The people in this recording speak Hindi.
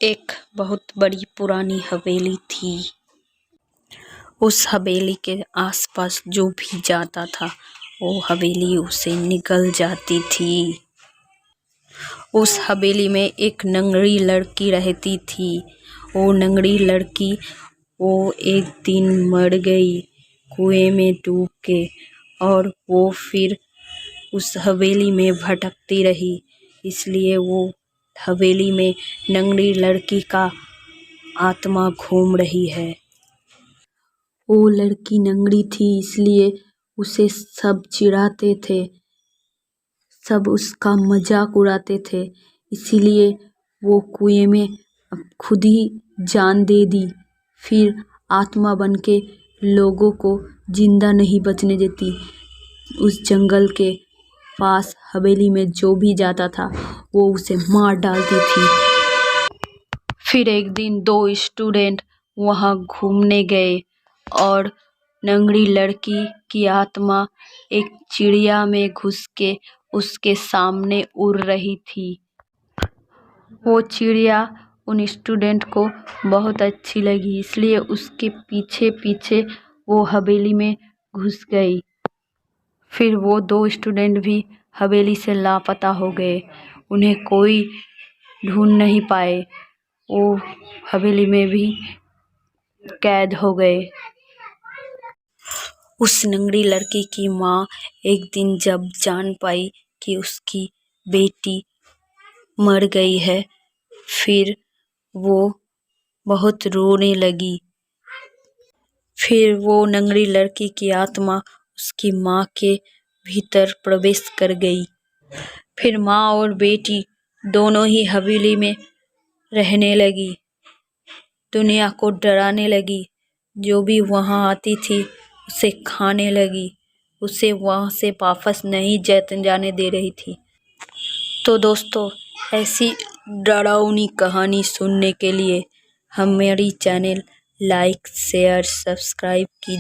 एक बहुत बड़ी पुरानी हवेली थी। उस हवेली के आसपास जो भी जाता था वो हवेली उसे निगल जाती थी। उस हवेली में एक नंगड़ी लड़की रहती थी। वो नंगड़ी लड़की एक दिन मर गई कुएं में डूब के, और वो फिर उस हवेली में भटकती रही। इसलिए वो हवेली में नंगड़ी लड़की का आत्मा घूम रही है। वो लड़की नंगड़ी थी इसलिए उसे सब चिढ़ाते थे, सब उसका मजाक उड़ाते थे। इसीलिए वो कुएं में खुद ही जान दे दी। फिर आत्मा बनके लोगों को जिंदा नहीं बचने देती। उस जंगल के पास हवेली में जो भी जाता था वो उसे मार डालती थी। फिर एक दिन 2 स्टूडेंट वहां घूमने गए और नंगड़ी लड़की की आत्मा एक चिड़िया में घुस के उसके सामने उड़ रही थी। वो चिड़िया उन स्टूडेंट को बहुत अच्छी लगी, इसलिए उसके पीछे पीछे वो हवेली में घुस गई। फिर वो 2 स्टूडेंट भी हवेली से लापता हो गए। उन्हें कोई ढूंढ नहीं पाए। वो हवेली में भी कैद हो गए। उस नंगड़ी लड़की की माँ एक दिन जब जान पाई कि उसकी बेटी मर गई है, फिर वो बहुत रोने लगी। फिर वो नंगड़ी लड़की की आत्मा उसकी माँ के भीतर प्रवेश कर गई। फिर माँ और बेटी दोनों ही हवेली में रहने लगी, दुनिया को डराने लगी। जो भी वहां आती थी उसे खाने लगी, उसे वहां से वापस नहीं जाने दे रही थी। तो दोस्तों, ऐसी डरावनी कहानी सुनने के लिए हमारी चैनल लाइक शेयर सब्सक्राइब कीजिए।